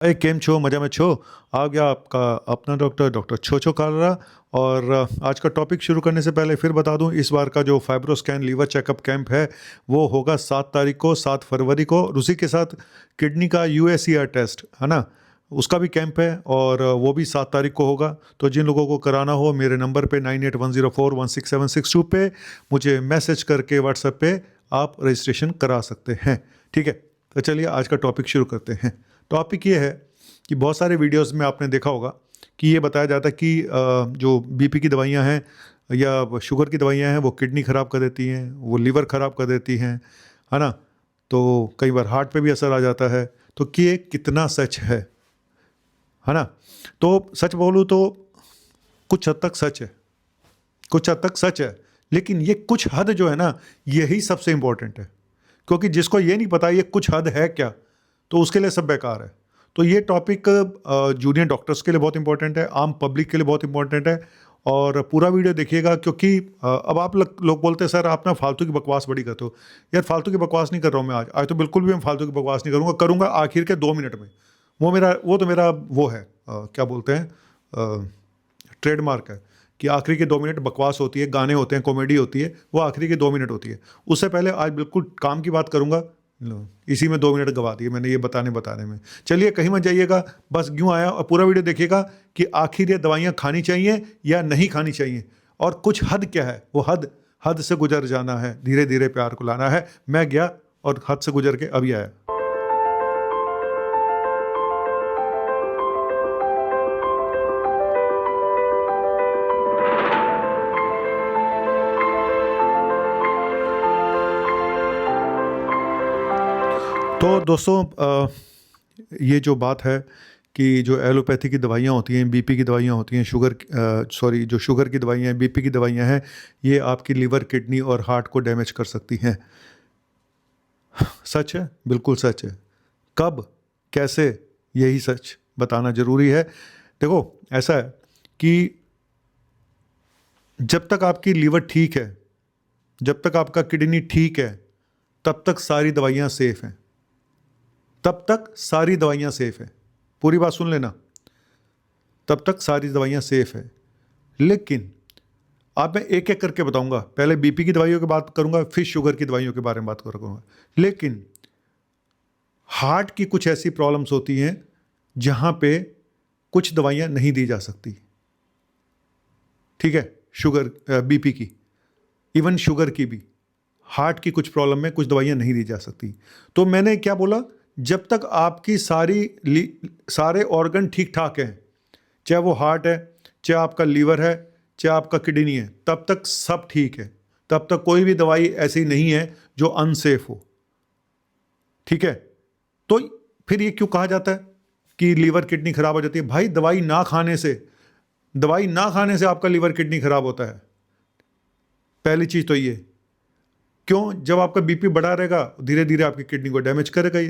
अरे केम छो मजा में छो। आ गया आपका अपना डॉक्टर छो छो कालरा। और आज का टॉपिक शुरू करने से पहले फिर बता दूं, इस बार का जो फाइब्रोस्कैन लीवर चेकअप कैंप है वो होगा 7 तारीख को, 7 फरवरी को। और उसी के साथ किडनी का यूएसईआर टेस्ट है ना, उसका भी कैंप है और वो भी 7 तारीख को होगा। तो जिन लोगों को कराना हो मेरे नंबर पे 9810416762 पे मुझे मैसेज करके व्हाट्सएप पे आप रजिस्ट्रेशन करा सकते हैं। ठीक है, तो चलिए आज का टॉपिक शुरू करते हैं। टॉपिक ये है कि बहुत सारे वीडियोस में आपने देखा होगा कि ये बताया जाता है कि जो बीपी की दवाइयां हैं या शुगर की दवाइयां हैं वो किडनी ख़राब कर देती हैं, वो लीवर ख़राब कर देती हैं, है ना। तो कई बार हार्ट पे भी असर आ जाता है। तो कि ये कितना सच है ना। तो सच बोलूँ तो कुछ हद तक सच है, कुछ हद तक सच है, लेकिन ये कुछ हद जो है ना, यही सबसे इम्पोर्टेंट है। क्योंकि जिसको ये नहीं पता ये कुछ हद है क्या, तो उसके लिए सब बेकार है। तो ये टॉपिक जूनियर डॉक्टर्स के लिए बहुत इंपॉर्टेंट है, आम पब्लिक के लिए बहुत इंपॉर्टेंट है। और पूरा वीडियो देखिएगा, क्योंकि अब आप लोग बोलते हैं सर आप ना फालतू की बकवास बड़ी करते हो। यार फालतू की बकवास नहीं कर रहा हूँ मैं आज तो बिल्कुल भी मैं फालतू की बकवास नहीं करूँगा आखिर के 2 मिनट में। वो है क्या बोलते हैं, ट्रेडमार्क है कि आखिरी के 2 मिनट बकवास होती है, गाने होते हैं, कॉमेडी होती है, वो आखिरी के 2 मिनट होती है। उससे पहले आज बिल्कुल काम की बात करूंगा। लो, इसी में 2 मिनट गवा दिए मैंने ये बताने में। चलिए कहीं मत जाइएगा, बस यूँ आया और पूरा वीडियो देखिएगा कि आखिर ये दवाइयाँ खानी चाहिए या नहीं खानी चाहिए, और कुछ हद क्या है। वो हद से गुजर जाना है, धीरे धीरे प्यार को लाना है। मैं गया और हद से गुजर के अभी आया। तो दोस्तों ये जो बात है कि जो एलोपैथी की दवाइयाँ होती हैं, बीपी की दवाइयाँ होती हैं, जो शुगर की दवाइयाँ हैं, बीपी की दवाइयाँ हैं, ये आपकी लीवर, किडनी और हार्ट को डैमेज कर सकती हैं। सच है, बिल्कुल सच है। कब, कैसे, यही सच बताना ज़रूरी है। देखो ऐसा है कि जब तक आपकी लीवर ठीक है, जब तक आपका किडनी ठीक है, तब तक सारी दवाइयाँ सेफ़ हैं, तब तक सारी दवाइयाँ सेफ़ हैं। पूरी बात सुन लेना, तब तक सारी दवाइयाँ सेफ़ है। लेकिन आप मैं एक एक करके बताऊंगा, पहले बीपी की दवाइयों की बात करूंगा, फिर शुगर की दवाइयों के बारे में बात करूंगा। लेकिन हार्ट की कुछ ऐसी प्रॉब्लम्स होती हैं जहां पे कुछ दवाइयां नहीं दी जा सकती। ठीक है, शुगर बीपी की, इवन शुगर की भी, हार्ट की कुछ प्रॉब्लम में कुछ दवाइयां नहीं दी जा सकती। तो मैंने क्या बोला, जब तक आपकी सारे ऑर्गन ठीक ठाक हैं, चाहे वो हार्ट है, चाहे आपका लीवर है, चाहे आपका किडनी है, तब तक सब ठीक है। तब तक कोई भी दवाई ऐसी नहीं है जो अनसेफ हो। ठीक है, तो फिर ये क्यों कहा जाता है कि लीवर किडनी खराब हो जाती है? भाई दवाई ना खाने से आपका लीवर किडनी खराब होता है। पहली चीज तो ये क्यों, जब आपका बीपी बढ़ा रहेगा धीरे धीरे आपकी किडनी को डैमेज करेगा,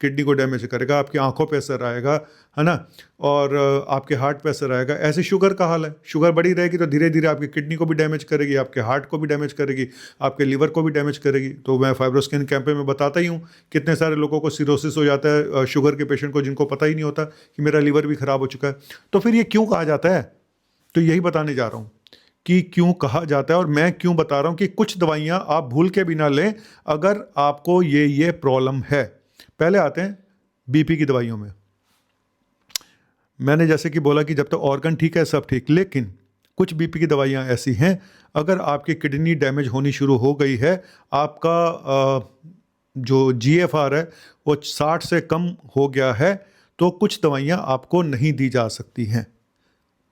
किडनी को डैमेज करेगा, आपकी आंखों पे असर आएगा, है ना, और आपके हार्ट पे असर आएगा। ऐसे शुगर का हाल है, शुगर बढ़ी रहेगी तो धीरे धीरे आपकी किडनी को भी डैमेज करेगी, आपके हार्ट को भी डैमेज करेगी, आपके लीवर को भी डैमेज करेगी। तो मैं फाइब्रोस्कैन कैंप में बताता ही हूँ, कितने सारे लोगों को सिरोसिस हो जाता है, शुगर के पेशेंट को, जिनको पता ही नहीं होता कि मेरा लीवर भी खराब हो चुका है। तो फिर ये क्यों कहा जाता है, तो यही बताने जा रहा हूँ कि क्यों कहा जाता है, और मैं क्यों बता रहा हूं कि कुछ दवाइयां आप भूल के भी ना लें अगर आपको ये प्रॉब्लम है। पहले आते हैं बीपी की दवाइयों में। मैंने जैसे कि बोला कि जब तक ऑर्गन ठीक है सब ठीक, लेकिन कुछ बीपी की दवाइयां ऐसी हैं, अगर आपकी किडनी डैमेज होनी शुरू हो गई है, आपका जो जीएफआर है वो 60 से कम हो गया है, तो कुछ दवाइयां आपको नहीं दी जा सकती हैं।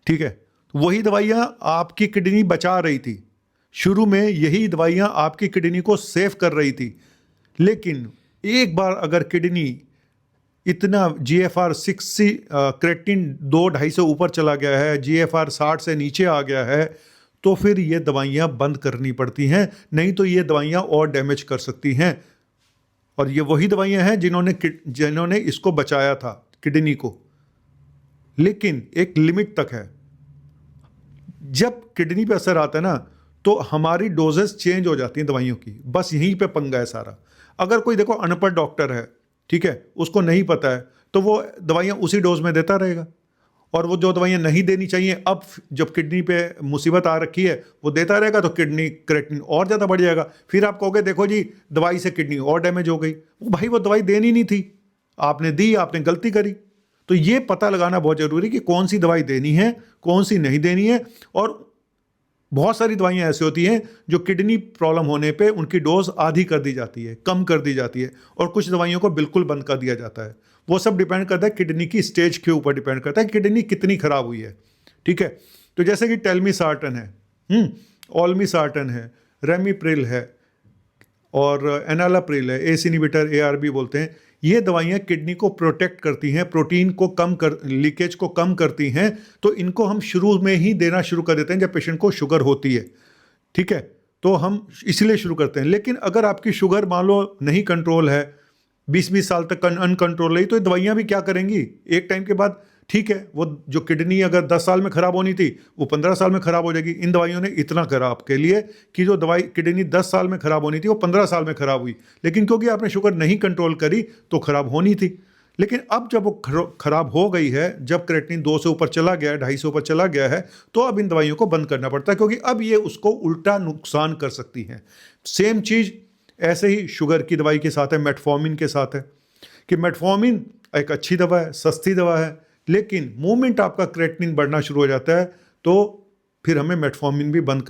ठीक है, वही दवाइयां आपकी किडनी बचा रही थी, शुरू में यही दवाइयां आपकी किडनी को सेव कर रही थी। लेकिन एक बार अगर किडनी इतना जीएफआर 60, क्रेटिन 2-2.5 से ऊपर चला गया है, जीएफआर 60 से नीचे आ गया है, तो फिर ये दवाइयां बंद करनी पड़ती हैं, नहीं तो ये दवाइयां और डैमेज कर सकती हैं। और ये वही दवाइयां हैं जिन्होंने इसको बचाया था, किडनी को। लेकिन एक लिमिट तक है। जब किडनी पे असर आता है ना, तो हमारी डोजेस चेंज हो जाती हैं दवाइयों की। बस यहीं पे पंगा है सारा। अगर कोई देखो अनपढ़ डॉक्टर है, ठीक है, उसको नहीं पता है, तो वो दवाइयाँ उसी डोज में देता रहेगा, और वो जो दवाइयाँ नहीं देनी चाहिए, अब जब किडनी पे मुसीबत आ रखी है वो देता रहेगा, तो किडनी क्रेटिनिन और ज़्यादा बढ़ जाएगा। फिर आप कहोगे देखो जी दवाई से किडनी और डैमेज हो गई। वो भाई वो दवाई देनी नहीं थी, आपने दी, आपने गलती करी। तो ये पता लगाना बहुत ज़रूरी कि कौन सी दवाई देनी है, कौन सी नहीं देनी है। और बहुत सारी दवाइयाँ ऐसी होती हैं जो किडनी प्रॉब्लम होने पे उनकी डोज आधी कर दी जाती है, कम कर दी जाती है, और कुछ दवाइयों को बिल्कुल बंद कर दिया जाता है। वो सब डिपेंड करता है किडनी की स्टेज के ऊपर डिपेंड करता है, किडनी कितनी खराब हुई है। ठीक है, तो जैसे कि टेलमिसार्टन है, ऑल्मिसार्टन है, रेमिप्रिल है, और एनालाप्रिल है, एस इनहिबिटर ARB बोलते हैं। ये दवाइयाँ किडनी को प्रोटेक्ट करती हैं, प्रोटीन को कम कर, लीकेज को कम करती हैं। तो इनको हम शुरू में ही देना शुरू कर देते हैं जब पेशेंट को शुगर होती है। ठीक है, तो हम इसलिए शुरू करते हैं। लेकिन अगर आपकी शुगर मान लो नहीं कंट्रोल है, 20-20 साल तक अनकंट्रोल रही, तो ये दवाइयाँ भी क्या करेंगी एक टाइम के बाद। ठीक है, वो जो किडनी अगर 10 साल में ख़राब होनी थी वो 15 साल में ख़राब हो जाएगी। इन दवाइयों ने इतना करा आपके लिए कि जो दवाई किडनी 10 साल में ख़राब होनी थी वो 15 साल में ख़राब हुई, लेकिन क्योंकि आपने शुगर नहीं कंट्रोल करी तो ख़राब होनी थी। लेकिन अब जब वो ख़राब हो गई है, जब क्रेटिनिन 2 से ऊपर चला गया है, 2.5 से ऊपर चला गया है, तो अब इन दवाइयों को बंद करना पड़ता है, क्योंकि अब ये उसको उल्टा नुकसान कर सकती हैं। सेम चीज़ ऐसे ही शुगर की दवाई के साथ है, मेटफॉर्मिन के साथ है, कि मेटफॉर्मिन एक अच्छी दवा है, सस्ती दवा है, लेकिन मोमेंट आपका क्रेटिनिन बढ़ना शुरू हो जाता है तो फिर हमें मेटफॉर्मिन भी बंद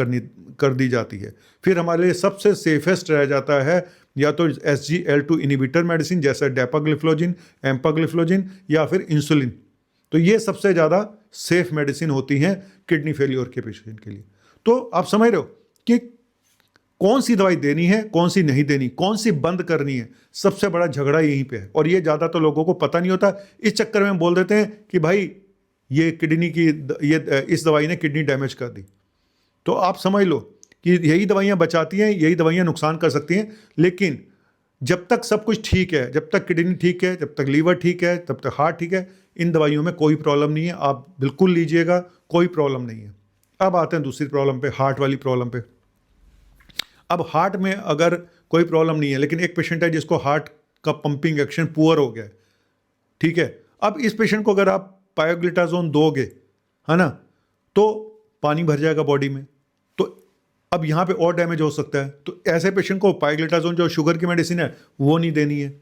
कर दी जाती है। फिर हमारे लिए सबसे सेफेस्ट रह जाता है या तो SGLT2 इनहिबिटर मेडिसिन जैसे डेपाग्लिफ्लोजिन, एम्पाग्लिफ्लोजिन, या फिर इंसुलिन। तो ये सबसे ज़्यादा सेफ मेडिसिन होती हैं किडनी फेलियर के पेशेंट के लिए। तो आप समझ रहे हो कि कौन सी दवाई देनी है, कौन सी नहीं देनी, कौन सी बंद करनी है, सबसे बड़ा झगड़ा यहीं पे है। और ये ज़्यादा तो लोगों को पता नहीं होता, इस चक्कर में बोल देते हैं कि भाई ये किडनी की इस दवाई ने किडनी डैमेज कर दी। तो आप समझ लो कि यही दवाइयाँ बचाती हैं, यही दवाइयाँ नुकसान कर सकती हैं। लेकिन जब तक सब कुछ ठीक है, जब तक किडनी ठीक है, जब तक लीवर ठीक है, तब तक हार्ट ठीक है, इन दवाइयों में कोई प्रॉब्लम नहीं है। आप बिल्कुल लीजिएगा, कोई प्रॉब्लम नहीं है। अब आते हैं दूसरी प्रॉब्लम पे, हार्ट वाली प्रॉब्लम पे। अब हार्ट में अगर कोई प्रॉब्लम नहीं है, लेकिन एक पेशेंट है जिसको हार्ट का पंपिंग एक्शन पुअर हो गया है। ठीक है, अब इस पेशेंट को अगर आप पायोग्लिटाजोन दोगे, है ना, तो पानी भर जाएगा बॉडी में, तो अब यहाँ पे और डैमेज हो सकता है। तो ऐसे पेशेंट को पायोग्लिटाजोन जो शुगर की मेडिसिन है वो नहीं देनी है।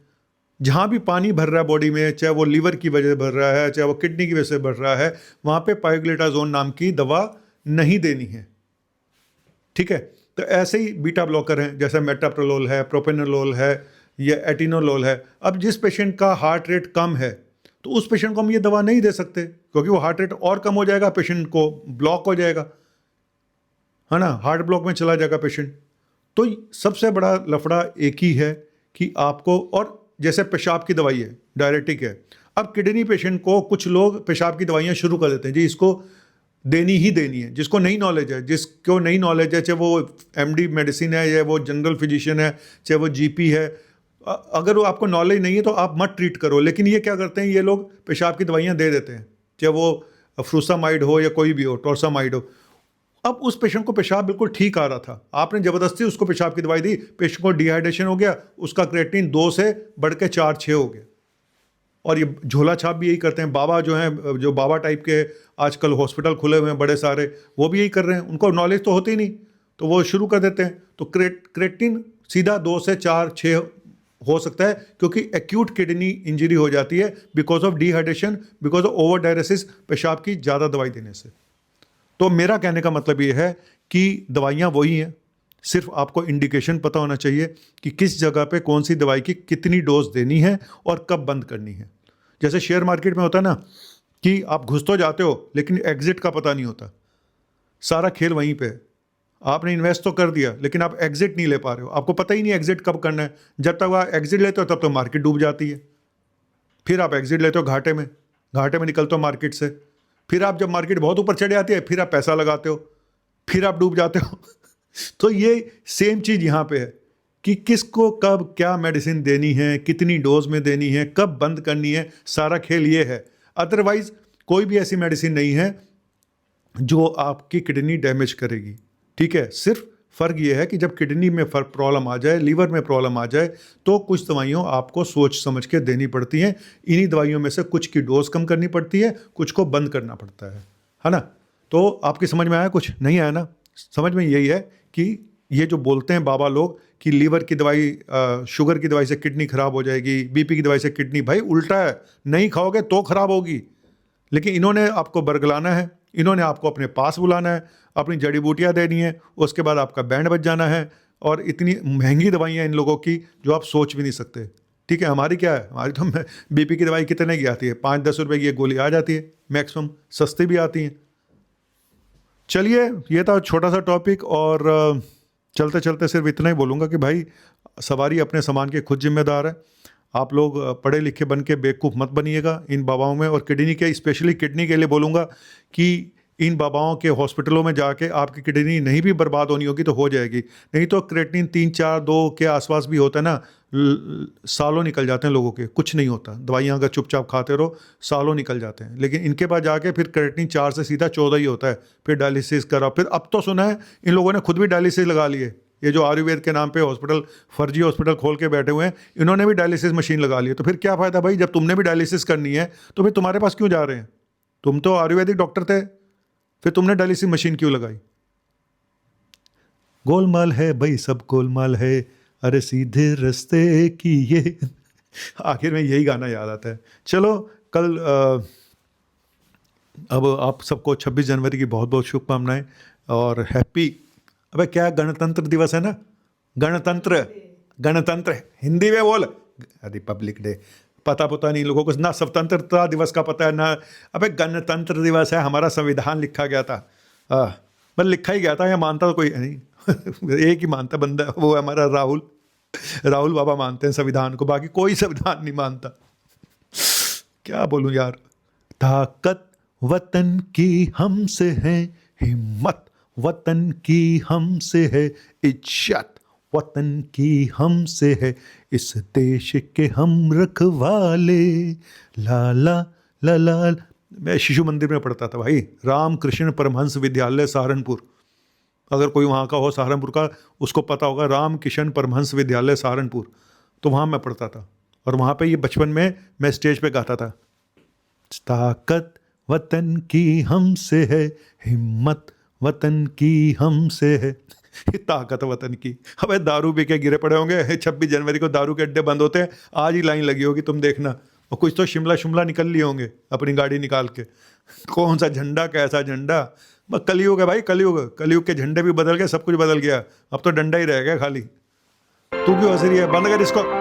जहाँ भी पानी भर रहा है बॉडी में, चाहे वो लीवर की वजह से भर रहा है, चाहे वो किडनी की वजह से भर रहा है, वहाँ पे पायोग्लिटाजोन नाम की दवा नहीं देनी है। ठीक है, तो ऐसे ही बीटा ब्लॉकर हैं जैसे मेटाप्रोलोल है, प्रोपेनोलोल है, या एटिनोलोल है। अब जिस पेशेंट का हार्ट रेट कम है तो उस पेशेंट को हम ये दवा नहीं दे सकते, क्योंकि वो हार्ट रेट और कम हो जाएगा, पेशेंट को ब्लॉक हो जाएगा, है ना, हार्ट ब्लॉक में चला जाएगा पेशेंट। तो सबसे बड़ा लफड़ा एक ही है कि आपको, और जैसे पेशाब की दवाई है, डायरेटिक है। अब किडनी पेशेंट को कुछ लोग पेशाब की दवाइयाँ शुरू कर देते हैं, जी इसको देनी ही देनी है। जिसको नहीं नॉलेज है, जिसको नहीं नॉलेज है, चाहे वो MD मेडिसिन है, या वो जनरल फिजिशियन है, चाहे वो GP है, अगर वो आपको नॉलेज नहीं है तो आप मत ट्रीट करो। लेकिन ये क्या करते हैं, ये लोग पेशाब की दवाइयाँ दे देते हैं, चाहे वो फ्रूसामाइड हो या कोई भी हो, टॉर्सामाइड हो। अब उस पेशेंट को पेशाब बिल्कुल ठीक आ रहा था, आपने ज़बरदस्ती उसको पेशाब की दवाई दी, पेशेंट को डिहाइड्रेशन हो गया, उसका क्रेटिनिन 2 से बढ़ के 4-6 हो गया। और ये झोला छाप भी यही करते हैं। बाबा जो हैं, जो बाबा टाइप के आजकल हॉस्पिटल खुले हुए हैं बड़े सारे, वो भी यही कर रहे हैं। उनको नॉलेज तो होती नहीं, तो वो शुरू कर देते हैं। तो क्रेटिनिन सीधा 2 से 4-6 हो सकता है, क्योंकि एक्यूट किडनी इंजरी हो जाती है because of dehydration, because of over dialysis, पेशाब की ज़्यादा दवाई देने से। तो मेरा कहने का मतलब ये है कि दवाइयाँ वही हैं, सिर्फ आपको इंडिकेशन पता होना चाहिए कि किस जगह पे कौन सी दवाई की कितनी डोज देनी है और कब बंद करनी है। जैसे शेयर मार्केट में होता है ना कि आप घुस तो जाते हो लेकिन एग्जिट का पता नहीं होता। सारा खेल वहीं पे है। आपने इन्वेस्ट तो कर दिया लेकिन आप एग्जिट नहीं ले पा रहे हो, आपको पता ही नहीं एग्जिट कब करना है। जब तक आप एग्जिट लेते हो तब तो मार्केट डूब जाती है, फिर आप एग्जिट लेते हो घाटे में निकलते हो मार्केट से, फिर आप जब मार्केट बहुत ऊपर चढ़ जाती है फिर आप पैसा लगाते हो, फिर आप डूब जाते हो। तो ये सेम चीज़ यहाँ पे है कि किसको कब क्या मेडिसिन देनी है, कितनी डोज में देनी है, कब बंद करनी है, सारा खेल ये है। अदरवाइज कोई भी ऐसी मेडिसिन नहीं है जो आपकी किडनी डैमेज करेगी। ठीक है, सिर्फ फ़र्क ये है कि जब किडनी में प्रॉब्लम आ जाए, लीवर में प्रॉब्लम आ जाए, तो कुछ दवाइयों आपको सोच समझ के देनी पड़ती हैं। इन्हीं दवाइयों में से कुछ की डोज कम करनी पड़ती है, कुछ को बंद करना पड़ता है ना? तो आपकी समझ में आया? कुछ नहीं आया ना? समझ में यही है कि ये जो बोलते हैं बाबा लोग कि लीवर की दवाई, शुगर की दवाई से किडनी ख़राब हो जाएगी, बीपी की दवाई से किडनी, भाई उल्टा है, नहीं खाओगे तो ख़राब होगी। लेकिन इन्होंने आपको बरगलाना है, इन्होंने आपको अपने पास बुलाना है, अपनी जड़ी बूटियाँ देनी है, उसके बाद आपका बैंड बज जाना है। और इतनी महंगी दवाइयाँ इन लोगों की जो आप सोच भी नहीं सकते। ठीक है, हमारी क्या है, हमारी तो बीपी की दवाई कितने की आती है, 5-10 रुपए की एक गोली आ जाती है मैक्सिमम, सस्ती भी आती हैं। चलिए, ये था छोटा सा टॉपिक। और चलते चलते सिर्फ इतना ही बोलूँगा कि भाई सवारी अपने सामान के खुद जिम्मेदार है। आप लोग पढ़े लिखे बन के बेवकूफ़ मत बनिएगा इन बाबाओं में। और किडनी के, स्पेशली किडनी के लिए बोलूँगा कि इन बाबाओं के हॉस्पिटलों में जाके आपकी किडनी नहीं भी बर्बाद होनी होगी तो हो जाएगी। नहीं तो क्रेटिनिन 3-4-2 के आसपास भी होता है ना, सालों निकल जाते हैं लोगों के, कुछ नहीं होता। दवाइयाँ अगर चुपचाप खाते रहो सालों निकल जाते हैं। लेकिन इनके पास जाके फिर क्रेटिनिन 4 से सीधा 14 ही होता है, फिर डायलिसिस करा। फिर अब तो सुना है इन लोगों ने खुद भी डायलिसिस लगा लिए। ये जो आयुर्वेद के नाम पे हॉस्पिटल, फर्जी हॉस्पिटल खोल के बैठे हुए हैं, इन्होंने भी डायलिसिस मशीन लगा ली है। तो फिर क्या फ़ायदा भाई, जब तुमने भी डायलिसिस करनी है तो फिर तुम्हारे पास क्यों जा रहे हैं? तुम तो आयुर्वेदिक डॉक्टर थे, फिर तुमने डायलिसिस मशीन क्यों लगाई? गोलमाल है भाई, सब गोलमाल है, अरे सीधे रास्ते की ये आखिर में यही गाना याद आता है। चलो कल अब आप सबको 26 जनवरी की बहुत बहुत शुभकामनाएं और हैप्पी, अबे क्या गणतंत्र दिवस है ना, गणतंत्र, गणतंत्र हिंदी में बोल, रिपब्लिक डे। पता नहीं लोगों को ना स्वतंत्रता दिवस का पता है ना। अबे गणतंत्र दिवस है, हमारा संविधान लिखा गया था। बस लिखा ही गया था, या मानता तो कोई नहीं एक ही मानता बंदा, वो है हमारा राहुल बाबा मानते हैं संविधान को, बाकी कोई संविधान नहीं मानता। क्या बोलूं यार। ताकत वतन की हमसे है, हिम्मत वतन की हमसे है, इज्जत वतन की हमसे है, इस देश के हम रखवाले, लाला लाला। मैं शिशु मंदिर में पढ़ता था भाई, रामकृष्ण परमहंस विद्यालय सहारनपुर। अगर कोई वहाँ का हो सहारनपुर का, उसको पता होगा, रामकिशन परमहंस विद्यालय सहारनपुर। तो वहाँ मैं पढ़ता था और वहाँ पे ये बचपन में मैं स्टेज पे गाता था, ताकत वतन की हमसे है, हिम्मत वतन की हमसे है, ताकत वतन की। अबे दारू पी के गिरे पड़े होंगे, 26 जनवरी को दारू के अड्डे बंद होते हैं, आज ही लाइन लगी होगी, तुम देखना। और कुछ तो शिमला निकल लिए होंगे अपनी गाड़ी निकाल के। कौन सा झंडा, कैसा झंडा, बस कलयुग है भाई, कलयुग के झंडे भी बदल गए, सब कुछ बदल गया, अब तो डंडा ही रह गया खाली। तू क्यों हंस रही है, बंद कर इसको।